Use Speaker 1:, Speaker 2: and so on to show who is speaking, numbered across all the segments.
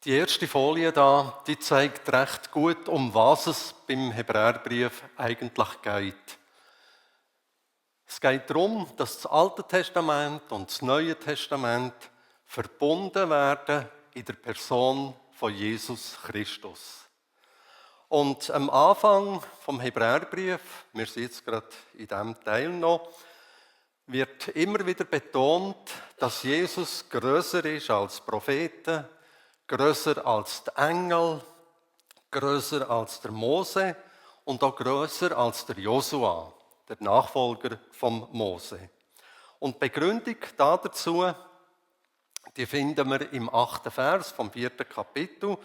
Speaker 1: Die erste Folie da, die zeigt recht gut, um was es beim Hebräerbrief eigentlich geht. Es geht darum, dass das Alte Testament und das Neue Testament verbunden werden in der Person von Jesus Christus. Und am Anfang vom Hebräerbrief, wir sind jetzt gerade in diesem Teil noch, wird immer wieder betont, dass Jesus größer ist als Propheten, größer als die Engel, größer als der Mose und auch größer als der Josua, der Nachfolger von Mose. Und die Begründung dazu, die finden wir im 8. Vers vom 4. Kapitel,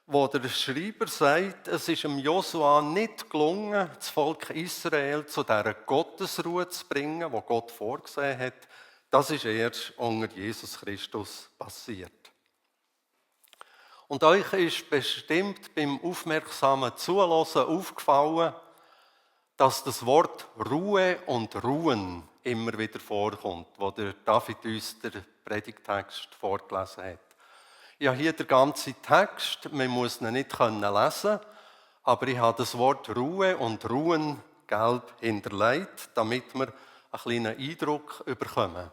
Speaker 1: wo der Schreiber sagt, es ist dem Josua nicht gelungen, das Volk Israel zu dieser Gottesruhe zu bringen, die Gott vorgesehen hat. Das ist erst unter Jesus Christus passiert. Und euch ist bestimmt beim aufmerksamen Zuhören aufgefallen, dass das Wort Ruhe und Ruhen immer wieder vorkommt, wo der David uns den Predigtext vorgelesen hat. Ich habe hier den ganzen Text, man muss ihn nicht lesen, aber ich habe das Wort Ruhe und Ruhen gelb hinterlegt, damit wir einen kleinen Eindruck bekommen.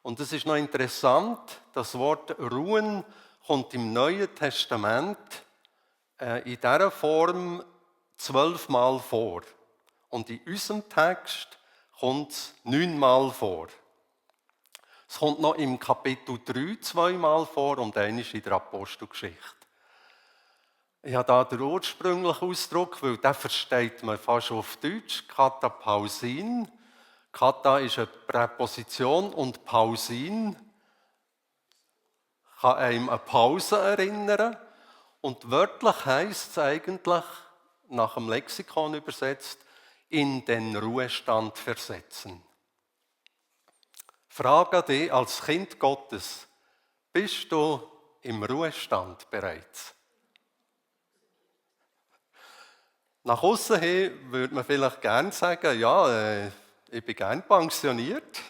Speaker 1: Und es ist noch interessant, das Wort Ruhen kommt im Neuen Testament in dieser Form 12 Mal vor. Und in unserem Text kommt es 9 Mal vor. Es kommt noch im Kapitel 3 2-mal vor und einmal in der Apostelgeschichte. Ich habe hier den ursprünglichen Ausdruck, weil den versteht man fast auf Deutsch, Katapausin. Kata ist eine Präposition und Pausin kann einem an Pause erinnern. Und wörtlich heisst es eigentlich, nach dem Lexikon übersetzt, in den Ruhestand versetzen. Frage dich als Kind Gottes, bist du im Ruhestand bereits? Nach außen hin würde man vielleicht gerne sagen, ja, ich bin gerne pensioniert.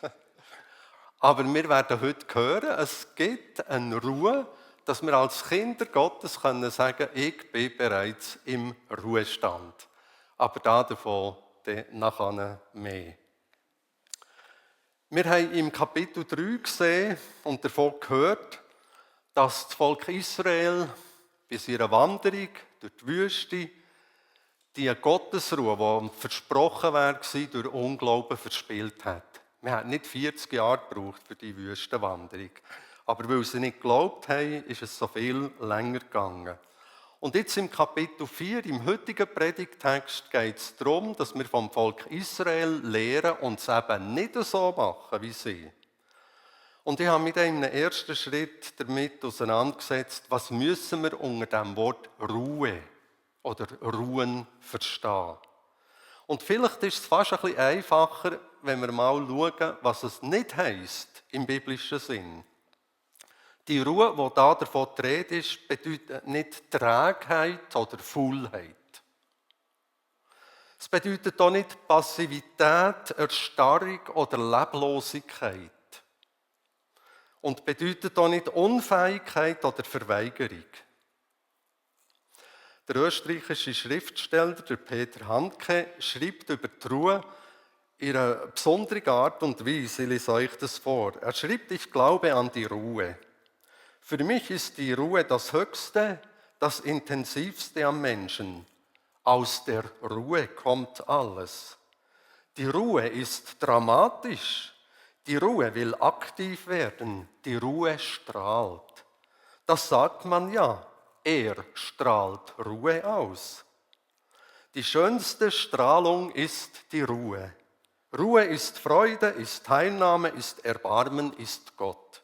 Speaker 1: Aber wir werden heute hören, es gibt eine Ruhe, dass wir als Kinder Gottes können sagen, ich bin bereits im Ruhestand. Aber davon nachher mehr. Wir haben im Kapitel 3 gesehen und davon gehört, dass das Volk Israel bei seiner Wanderung durch die Wüste die Gottesruhe, die versprochen war, durch Unglauben verspielt hat. Wir haben nicht 40 Jahre gebraucht für die Wüstenwanderung. Aber weil sie nicht geglaubt haben, ist es so viel länger gegangen. Und jetzt im Kapitel 4, im heutigen Predigtext, geht es darum, dass wir vom Volk Israel lehren und es eben nicht so machen wie sie. Und ich habe mich dann im ersten Schritt damit auseinandergesetzt, was müssen wir unter dem Wort Ruhe oder Ruhen verstehen. Und vielleicht ist es fast ein bisschen einfacher, wenn wir mal schauen, was es nicht heisst im biblischen Sinn. Die Ruhe, die da davon die Rede ist, bedeutet nicht Trägheit oder Faulheit. Es bedeutet auch nicht Passivität, Erstarrung oder Leblosigkeit. Und bedeutet auch nicht Unfähigkeit oder Verweigerung. Der österreichische Schriftsteller, der Peter Handke, schreibt über die Ruhe in einer besonderen Art und Weise. Ich lese euch das vor. Er schreibt, ich glaube an die Ruhe. Für mich ist die Ruhe das Höchste, das Intensivste am Menschen. Aus der Ruhe kommt alles. Die Ruhe ist dramatisch. Die Ruhe will aktiv werden. Die Ruhe strahlt. Das sagt man ja. Er strahlt Ruhe aus. Die schönste Strahlung ist die Ruhe. Ruhe ist Freude, ist Teilnahme, ist Erbarmen, ist Gott.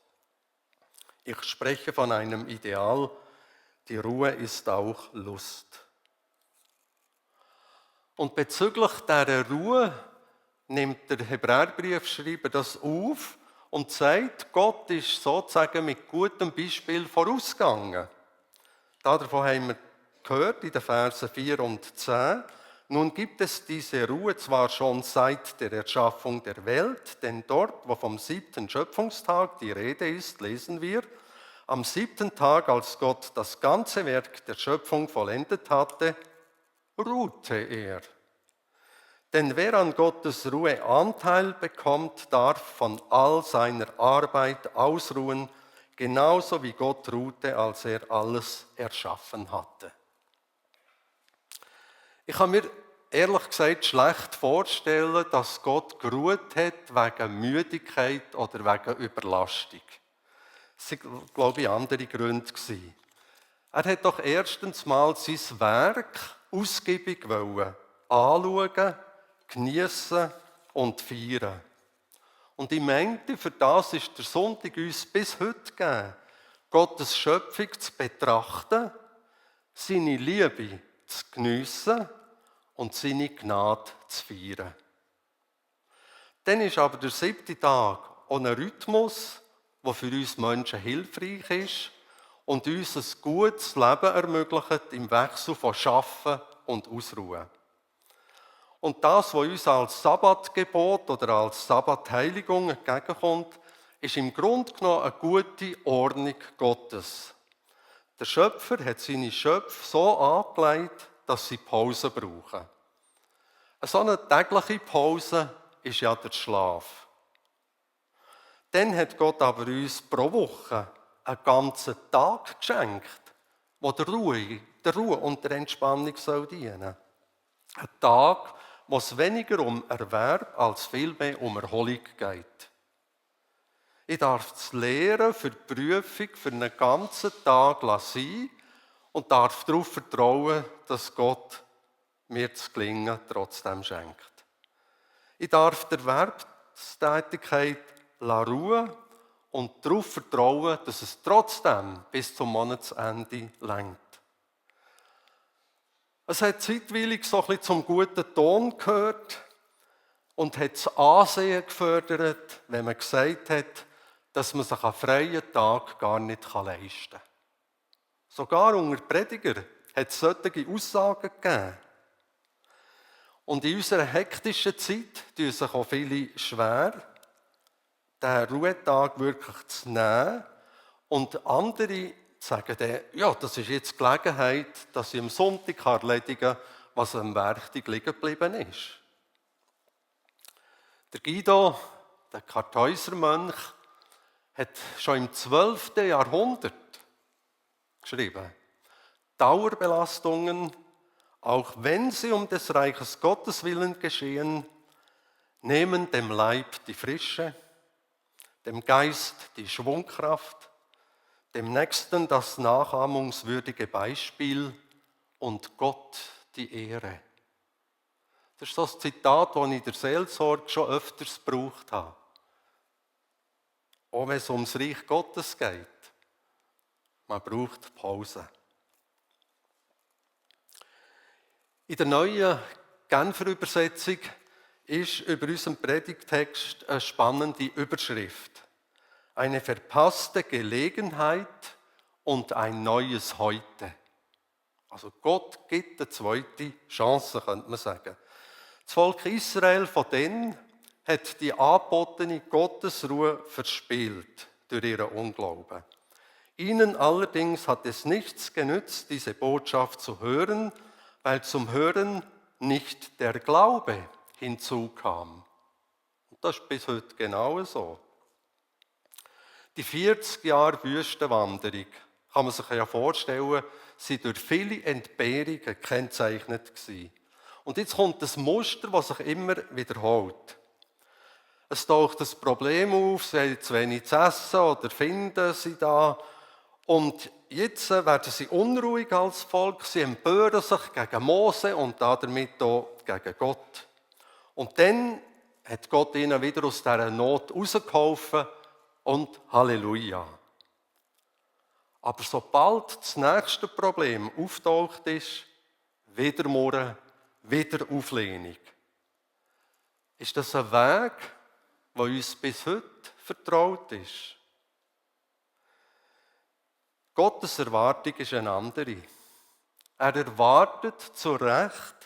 Speaker 1: Ich spreche von einem Ideal. Die Ruhe ist auch Lust. Und bezüglich dieser Ruhe nimmt der Hebräerbriefschreiber das auf und sagt, Gott ist sozusagen mit gutem Beispiel vorausgegangen. Davon haben wir gehört in den Versen 4 und 10. Nun gibt es diese Ruhe zwar schon seit der Erschaffung der Welt, denn dort, wo vom 7. Schöpfungstag die Rede ist, lesen wir, Am 7. Tag, als Gott das ganze Werk der Schöpfung vollendet hatte, ruhte er. Denn wer an Gottes Ruhe Anteil bekommt, darf von all seiner Arbeit ausruhen, genauso wie Gott ruhte, als er alles erschaffen hatte. Ich kann mir ehrlich gesagt schlecht vorstellen, dass Gott geruht hat wegen Müdigkeit oder wegen Überlastung. Das waren, glaube ich, andere Gründe. Er hat doch erstens mal sein Werk ausgiebig anschauen, geniessen und feiern. Und ich meinte, für das ist der Sonntag uns bis heute gegeben, Gottes Schöpfung zu betrachten, seine Liebe zu geniessen und seine Gnade zu feiern. Dann ist aber der 7. Tag auch ein Rhythmus, der für uns Menschen hilfreich ist und uns ein gutes Leben ermöglicht im Wechsel von Schaffen und Ausruhen. Und das, was uns als Sabbatgebot oder als Sabbatheiligung entgegenkommt, ist im Grunde genommen eine gute Ordnung Gottes. Der Schöpfer hat seine Schöpfe so angelegt, dass sie Pause brauchen. So eine tägliche Pause ist ja der Schlaf. Dann hat Gott aber uns pro Woche einen ganzen Tag geschenkt, der der Ruhe und der Entspannung dienen soll. Ein Tag, wo es weniger um Erwerb als vielmehr um Erholung geht. Ich darf das Lehren für die Prüfung für einen ganzen Tag sein und darf darauf vertrauen, dass Gott mir das Gelingen trotzdem schenkt. Ich darf der Erwerbstätigkeit ruhen und darauf vertrauen, dass es trotzdem bis zum Monatsende reicht. Es hat zeitweilig so ein bisschen zum guten Ton gehört und hat das Ansehen gefördert, wenn man gesagt hat, dass man sich einen freien Tag gar nicht leisten kann. Sogar unter Predigern hat es solche Aussagen gegeben. Und in unserer hektischen Zeit tun sich auch viele schwer, diesen Ruhetag wirklich zu nehmen. Und andere sagen dann, ja, das ist jetzt die Gelegenheit, dass ich am Sonntag erledigen kann, was am Werktag liegen geblieben ist. Der Guido, der Kartäusermönch, hat schon im 12. Jahrhundert geschrieben, Dauerbelastungen, auch wenn sie um des Reiches Gottes willen geschehen, nehmen dem Leib die Frische, dem Geist die Schwungkraft, dem Nächsten das nachahmungswürdige Beispiel und Gott die Ehre. Das ist das Zitat, das ich in der Seelsorge schon öfters gebraucht habe. Auch wenn es ums Reich Gottes geht. Man braucht Pause. In der neuen Genfer Übersetzung ist über unseren Predigtext eine spannende Überschrift. Eine verpasste Gelegenheit und ein neues Heute. Also Gott gibt eine zweite Chance, könnte man sagen. Das Volk Israel von denen hat die angebotene Gottesruhe verspielt durch ihren Unglauben. Ihnen allerdings hat es nichts genützt, diese Botschaft zu hören, weil zum Hören nicht der Glaube hinzukam. Und das ist bis heute genau so. Die 40 Jahre Wüstenwanderung, kann man sich ja vorstellen, sind durch viele Entbehrungen gekennzeichnet gewesen. Und jetzt kommt das Muster, das sich immer wiederholt. Es taucht das Problem auf, sie haben zu wenig zu essen oder finden sie da. Und jetzt werden sie unruhig als Volk, sie empören sich gegen Mose und damit auch gegen Gott. Und dann hat Gott ihnen wieder aus dieser Not rausgeholfen und Halleluja. Aber sobald das nächste Problem auftaucht ist, wieder Murren, wieder Auflehnung. Ist das ein Weg, der uns bis heute vertraut ist? Gottes Erwartung ist eine andere. Er erwartet zu Recht,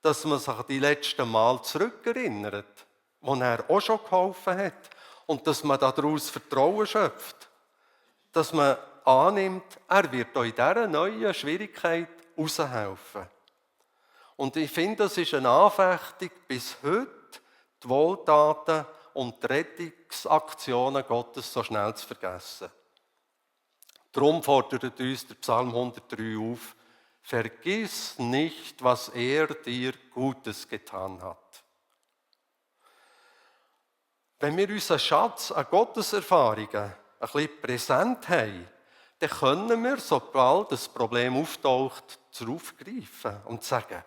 Speaker 1: dass man sich an die letzten Mal zurückerinnert, wo er auch schon geholfen hat und dass man daraus Vertrauen schöpft. Dass man annimmt, er wird euch in dieser neuen Schwierigkeit raushelfen. Und ich finde, das ist eine Anfechtung bis heute, die Wohltaten und die Rettungsaktionen Gottes so schnell zu vergessen. Darum fordert uns der Psalm 103 auf: Vergiss nicht, was er dir Gutes getan hat. Wenn wir unseren Schatz an Gotteserfahrungen ein bisschen präsent haben, dann können wir, sobald das Problem auftaucht, darauf greifen und sagen: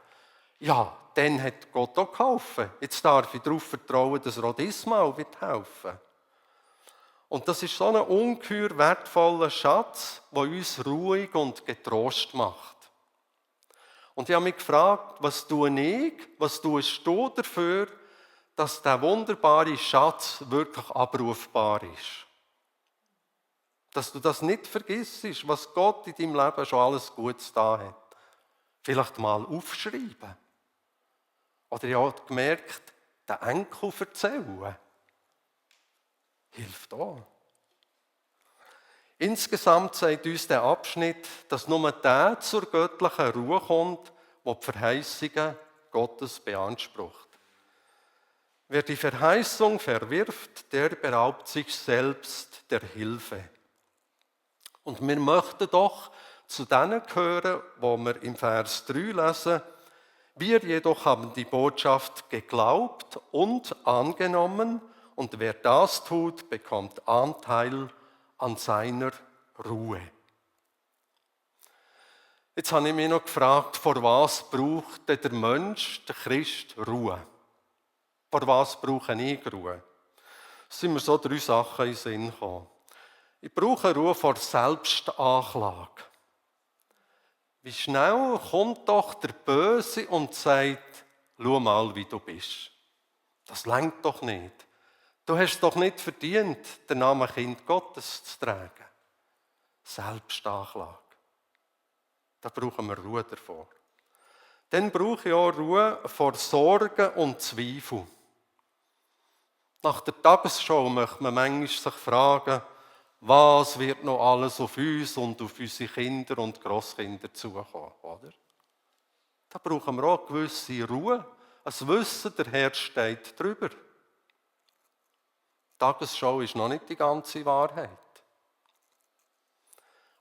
Speaker 1: Ja, dann hat Gott auch geholfen. Jetzt darf ich darauf vertrauen, dass er auch diesmal helfen wird. Und das ist so ein ungeheuer wertvoller Schatz, der uns ruhig und getrost macht. Und ich habe mich gefragt, was tue ich, was tust du dafür, dass dieser wunderbare Schatz wirklich abrufbar ist? Dass du das nicht vergisst, was Gott in deinem Leben schon alles Gutes da hat. Vielleicht mal aufschreiben. Oder ich habe gemerkt, den Enkel erzählen. Hilft auch. Insgesamt sagt uns der Abschnitt, dass nur der zur göttlichen Ruhe kommt, der die Verheißungen Gottes beansprucht. Wer die Verheißung verwirft, der beraubt sich selbst der Hilfe. Und wir möchten doch zu denen gehören, wo wir im Vers 3 lesen: Wir jedoch haben die Botschaft geglaubt und angenommen, und wer das tut, bekommt Anteil an seiner Ruhe. Jetzt habe ich mich noch gefragt, vor was braucht der Mensch, der Christ, Ruhe? Vor was brauche ich Ruhe? Es sind mir so 3 Sachen in den Sinn gekommen. Ich brauche Ruhe vor Selbstanklage. Wie schnell kommt doch der Böse und sagt: Schau mal, wie du bist. Das reicht doch nicht. Du hast es doch nicht verdient, den Namen Kind Gottes zu tragen. Selbstanklage. Da brauchen wir Ruhe davor. Dann brauche ich auch Ruhe vor Sorgen und Zweifel. Nach der Tagesschau möchte man manchmal sich fragen, was wird noch alles auf uns und auf unsere Kinder und Grosskinder zukommen, oder? Da brauchen wir auch eine gewisse Ruhe, ein Wissen, der Herr steht drüber. Die Tagesschau ist noch nicht die ganze Wahrheit.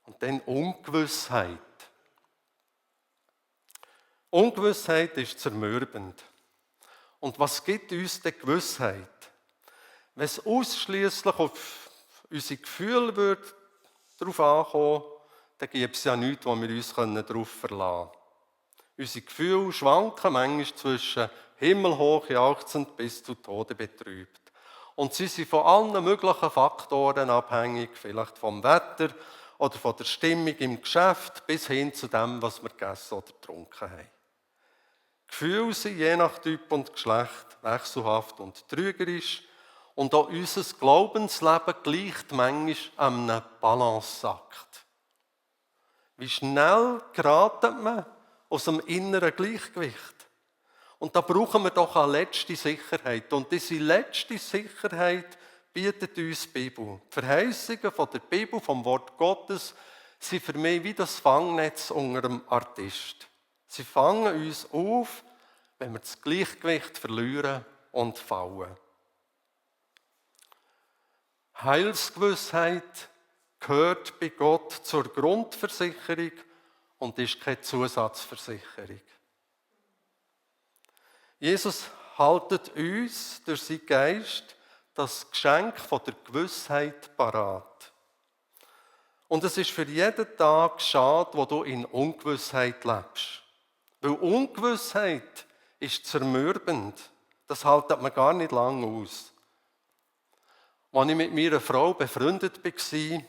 Speaker 1: Und dann Ungewissheit. Ungewissheit ist zermürbend. Und was gibt uns die Gewissheit? Wenn es ausschliesslich auf unsere Gefühle darauf ankommen, dann gibt es ja nichts, wo wir uns darauf verlassen können. Unsere Gefühle schwanken manchmal zwischen himmelhoch jauchzend bis zu Tode betrübt. Und sie sind von allen möglichen Faktoren abhängig, vielleicht vom Wetter oder von der Stimmung im Geschäft bis hin zu dem, was wir gegessen oder getrunken haben. Gefühle sind je nach Typ und Geschlecht wechselhaft und trügerisch. Und auch unser Glaubensleben gleicht manchmal einem Balanceakt. Wie schnell gerät man aus dem inneren Gleichgewicht? Und da brauchen wir doch eine letzte Sicherheit. Und diese letzte Sicherheit bietet uns die Bibel. Die Verheißungen von der Bibel, vom Wort Gottes, sind für mich wie das Fangnetz unter dem Artist. Sie fangen uns auf, wenn wir das Gleichgewicht verlieren und fallen. Heilsgewissheit gehört bei Gott zur Grundversicherung und ist keine Zusatzversicherung. Jesus haltet uns durch seinen Geist das Geschenk von der Gewissheit parat. Und es ist für jeden Tag schade, wo du in Ungewissheit lebst. Weil Ungewissheit ist zermürbend. Das haltet man gar nicht lange aus. Als ich mit meiner Frau befreundet war,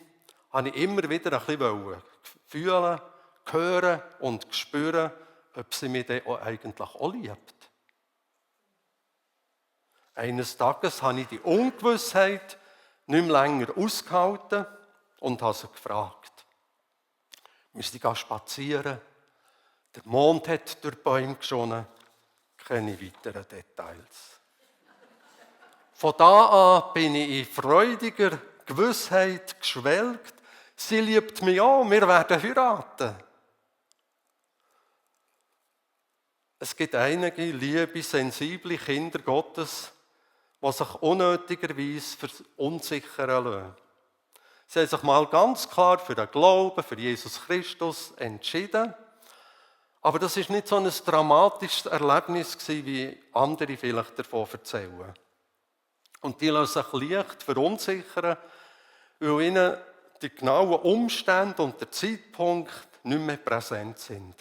Speaker 1: wollte ich immer wieder ein bisschen fühlen, hören und spüren, ob sie mich dann eigentlich auch liebt. Eines Tages habe ich die Ungewissheit nicht mehr länger ausgehalten und habe sie gefragt. Wir sind spazieren, der Mond hat durch die Bäume geschonen, keine weiteren Details. Von da an bin ich in freudiger Gewissheit geschwelgt, Sie liebt mich auch, wir werden heiraten. Es gibt einige liebe, sensible Kinder Gottes, die sich unnötigerweise verunsichern lassen. Sie haben sich mal ganz klar für den Glauben, für Jesus Christus entschieden. Aber das war nicht so ein dramatisches Erlebnis, wie andere vielleicht davon erzählen. Und die lassen sich leicht verunsichern, weil ihnen die genauen Umstände und der Zeitpunkt nicht mehr präsent sind.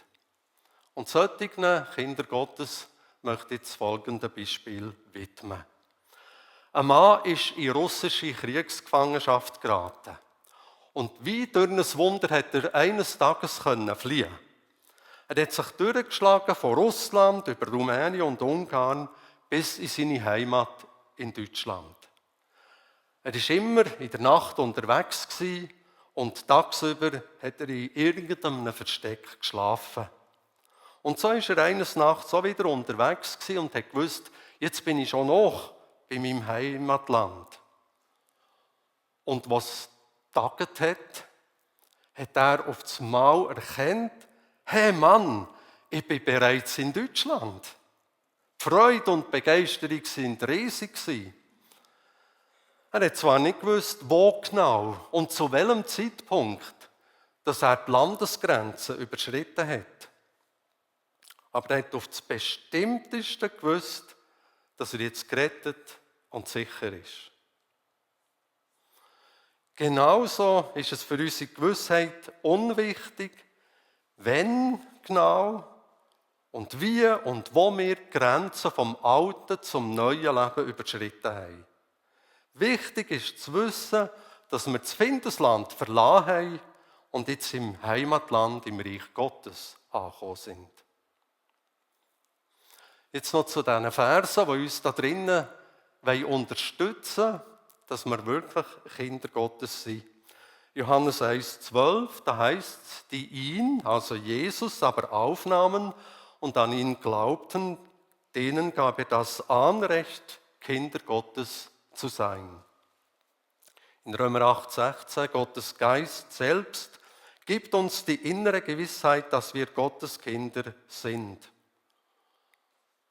Speaker 1: Und solchen Kinder Gottes möchte ich das folgende Beispiel widmen. Ein Mann ist in russische Kriegsgefangenschaft geraten. Und wie durch ein Wunder hat er eines Tages fliehen. Er hat sich durchgeschlagen von Russland über Rumänien und Ungarn bis in seine Heimat in Deutschland. Er war immer in der Nacht unterwegs und tagsüber hat er in irgendeinem Versteck geschlafen. Und so ist er eines Nachts so wieder unterwegs und hat gewusst, jetzt bin ich schon noch bei meinem Heimatland. Und was taget hat er auf das Mal erkannt, hey Mann, ich bin bereits in Deutschland. Die Freude und Begeisterung sind riesig gewesen. Er hat zwar nicht gewusst, wo genau und zu welchem Zeitpunkt, dass er die Landesgrenze überschritten hat. Aber er hat auf das Bestimmteste gewusst, dass er jetzt gerettet und sicher ist. Genauso ist es für unsere Gewissheit unwichtig, wenn genau und wie und wo wir die Grenzen vom alten zum neuen Leben überschritten haben. Wichtig ist zu wissen, dass wir das Findesland verlassen haben und jetzt im Heimatland, im Reich Gottes angekommen sind. Jetzt noch zu diesen Versen, die uns da drinnen unterstützen wollen, dass wir wirklich Kinder Gottes sind. Johannes 1,12, da heißt es, die ihn, also Jesus, aber aufnahmen und an ihn glaubten, denen gab er das Anrecht, Kinder Gottes zu sein. In Römer 8,16, Gottes Geist selbst gibt uns die innere Gewissheit, dass wir Gottes Kinder sind.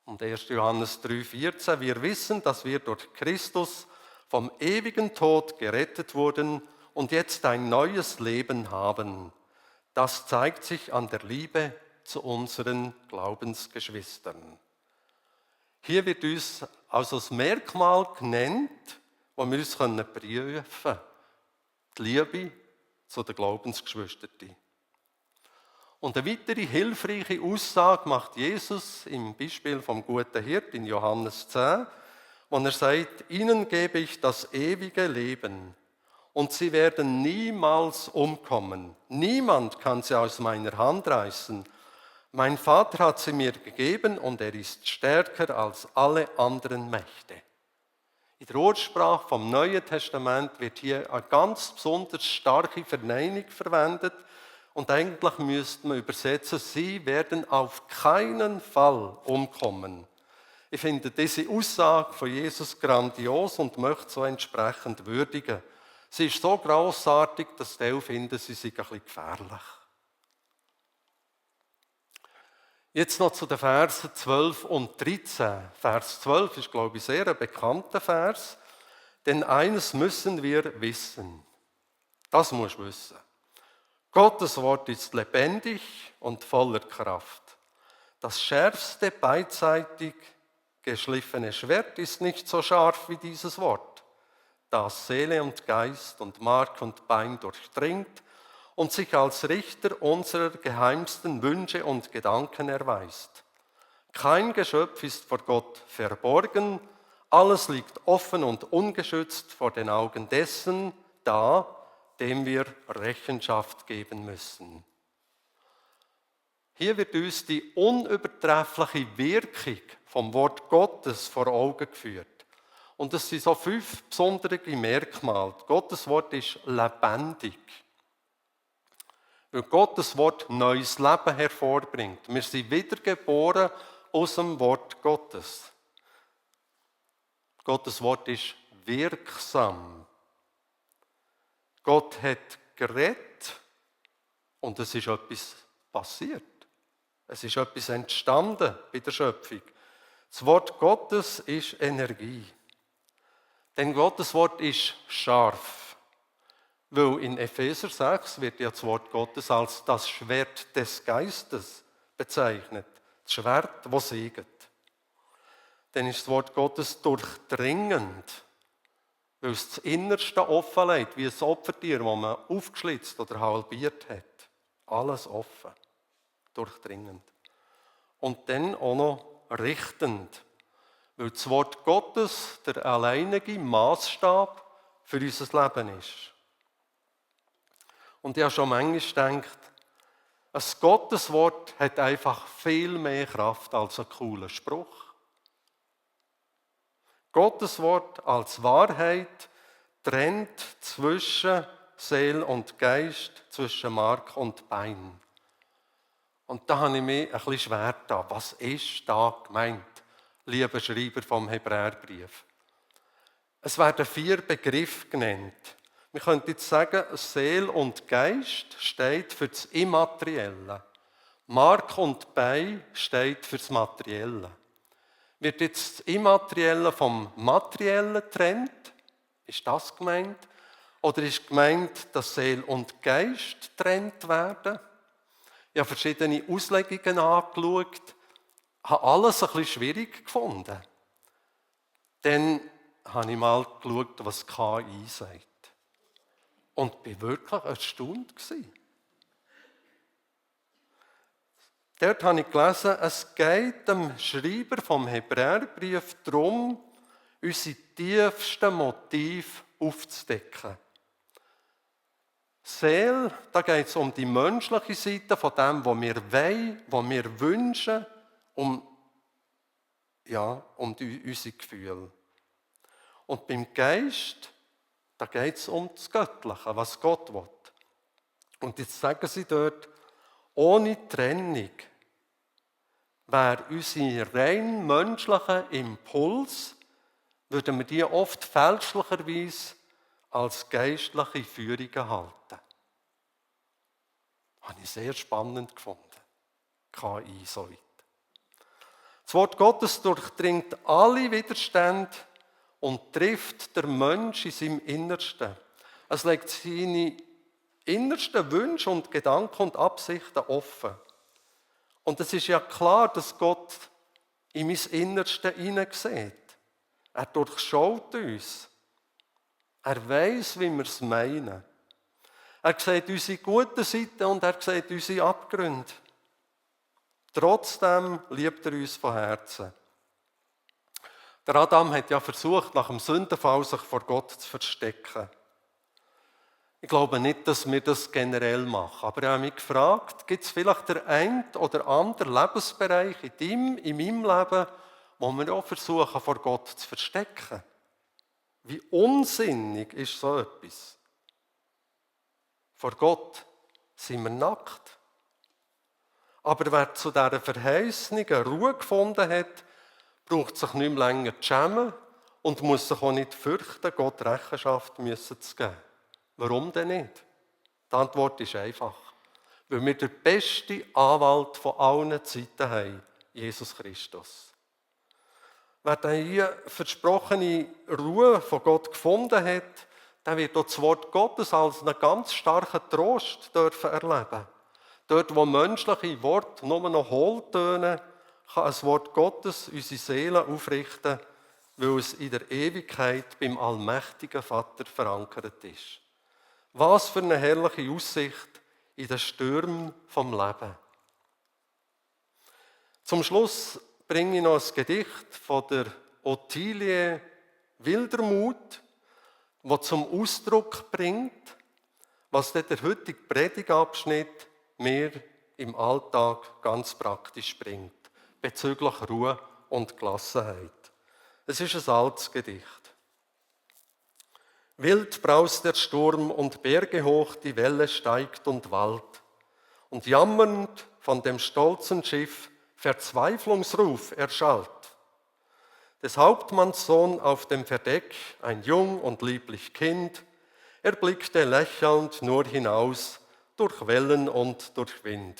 Speaker 1: Und 1. Johannes 3,14, wir wissen, dass wir durch Christus vom ewigen Tod gerettet wurden und jetzt ein neues Leben haben. Das zeigt sich an der Liebe zu unseren Glaubensgeschwistern. Hier wird uns also das Merkmal genannt, wo wir uns prüfen können. Die Liebe zu den Glaubensgeschwistern. Und eine weitere hilfreiche Aussage macht Jesus im Beispiel vom guten Hirt in Johannes 10, wo er sagt, ihnen gebe ich das ewige Leben und sie werden niemals umkommen. Niemand kann sie aus meiner Hand reißen. Mein Vater hat sie mir gegeben und er ist stärker als alle anderen Mächte. In der Ursprache vom Neuen Testament wird hier eine ganz besonders starke Verneinung verwendet und eigentlich müsste man übersetzen, sie werden auf keinen Fall umkommen. Ich finde diese Aussage von Jesus grandios und möchte so entsprechend würdigen. Sie ist so grossartig, dass die finden, sie sind ein bisschen gefährlich. Jetzt noch zu den Versen 12 und 13. Vers 12 ist, glaube ich, sehr ein bekannter Vers. Denn eines müssen wir wissen. Das musst du wissen. Gottes Wort ist lebendig und voller Kraft. Das schärfste beidseitig geschliffene Schwert ist nicht so scharf wie dieses Wort, das Seele und Geist und Mark und Bein durchdringt und sich als Richter unserer geheimsten Wünsche und Gedanken erweist. Kein Geschöpf ist vor Gott verborgen, alles liegt offen und ungeschützt vor den Augen dessen da, dem wir Rechenschaft geben müssen. Hier wird uns die unübertreffliche Wirkung vom Wort Gottes vor Augen geführt. Und es sind so 5 besondere Merkmale. Gottes Wort ist lebendig. Weil Gottes Wort neues Leben hervorbringt. Wir sind wiedergeboren aus dem Wort Gottes. Gottes Wort ist wirksam. Gott hat geredet und es ist etwas passiert. Es ist etwas entstanden bei der Schöpfung. Das Wort Gottes ist Energie. Denn Gottes Wort ist scharf. Weil in Epheser 6 wird ja das Wort Gottes als das Schwert des Geistes bezeichnet. Das Schwert, das siegt. Dann ist das Wort Gottes durchdringend, weil es das Innerste offenlegt, wie ein Opfertier, das man aufgeschlitzt oder halbiert hat. Alles offen, durchdringend. Und dann auch noch richtend, weil das Wort Gottes der alleinige Maßstab für unser Leben ist. Und ich habe schon manchmal gedacht, ein Gotteswort hat einfach viel mehr Kraft als ein cooler Spruch. Gottes Wort als Wahrheit trennt zwischen Seele und Geist, zwischen Mark und Bein. Und da habe ich mich ein bisschen schwer getan. Was ist da gemeint, lieber Schreiber vom Hebräerbrief? Es werden 4 Begriffe genannt. Wir können jetzt sagen, Seele und Geist steht für das Immaterielle. Mark und Bein steht für das Materielle. Wird jetzt das Immaterielle vom Materiellen getrennt? Ist das gemeint? Oder ist gemeint, dass Seele und Geist getrennt werden? Ich habe verschiedene Auslegungen angeschaut, habe alles ein bisschen schwierig gefunden. Dann habe ich mal geschaut, was KI sagt. Und war wirklich erstaunt gewesen. Dort habe ich gelesen, es geht dem Schreiber vom Hebräerbrief darum, unsere tiefsten Motive aufzudecken. Seele, da geht es um die menschliche Seite von dem, was wir wollen, was wir wünschen, um unsere Gefühle. Und beim Geist, da geht es um das Göttliche, was Gott will. Und jetzt sagen sie dort, ohne Trennung wäre unsere rein menschliche Impuls, würden wir die oft fälschlicherweise als geistliche Führungen halten. Habe ich sehr spannend gefunden. KI so weit. Das Wort Gottes durchdringt alle Widerstände und trifft der Mensch in seinem Innersten. Es legt seine innersten Wünsche und Gedanken und Absichten offen. Und es ist ja klar, dass Gott in mein Innerste hineinsieht. Er durchschaut uns. Er weiß, wie wir es meinen. Er sieht unsere guten Seiten und er sieht unsere Abgründe. Trotzdem liebt er uns von Herzen. Der Adam hat ja versucht, nach dem Sündenfall sich vor Gott zu verstecken. Ich glaube nicht, dass wir das generell machen. Aber ich habe mich gefragt, gibt es vielleicht den einen oder anderen Lebensbereich in meinem Leben, wo wir auch versuchen, vor Gott zu verstecken? Wie unsinnig ist so etwas? Vor Gott sind wir nackt. Aber wer zu dieser verheißenen Ruhe gefunden hat, braucht sich nicht mehr länger zu schämen und muss sich auch nicht fürchten, Gott Rechenschaft zu geben. Warum denn nicht? Die Antwort ist einfach. Weil wir den besten Anwalt von allen Zeiten haben, Jesus Christus. Wer diese versprochene Ruhe von Gott gefunden hat, der wird auch das Wort Gottes als einen ganz starken Trost dürfen erleben. Dort, wo menschliche Worte nur noch hohl tönen, kann ein Wort Gottes unsere Seele aufrichten, weil es in der Ewigkeit beim allmächtigen Vater verankert ist. Was für eine herrliche Aussicht in den Stürmen vom Leben. Zum Schluss bringe ich noch ein Gedicht von der Ottilie Wildermuth, das zum Ausdruck bringt, was der heutige Predigabschnitt mir im Alltag ganz praktisch bringt, bezüglich Ruhe und Gelassenheit. Es ist ein altes Gedicht. Wild braust der Sturm und Berge hoch die Welle steigt und wallt. Und jammernd von dem stolzen Schiff Verzweiflungsruf erschallt. Des Hauptmanns Sohn auf dem Verdeck, ein jung und lieblich Kind, Er blickte lächelnd nur hinaus, durch Wellen und durch Wind.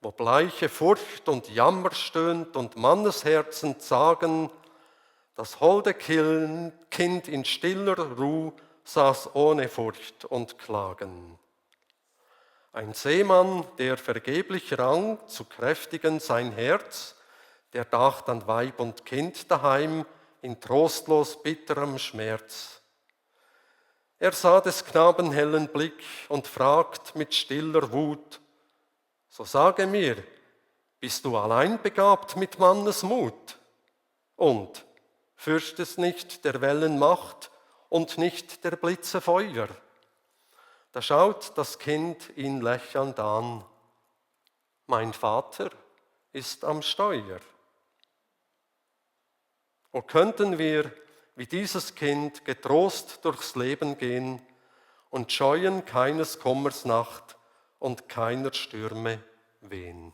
Speaker 1: Wo bleiche Furcht und Jammer stöhnt und Mannesherzen zagen, das holde Kind in stiller Ruh saß ohne Furcht und Klagen. Ein Seemann, der vergeblich rang, zu kräftigen sein Herz, der dacht an Weib und Kind daheim in trostlos bitterem Schmerz. Er sah des Knaben hellen Blick und fragt mit stiller Wut: So sage mir, bist du allein begabt mit Mannesmut? Und fürchtest nicht der Wellen Macht und nicht der Blitze Feuer? Da schaut das Kind ihn lächelnd an: Mein Vater ist am Steuer. O könnten wir wie dieses Kind getrost durchs Leben gehen und scheuen keines Kummers Nacht und keiner Stürme wehen.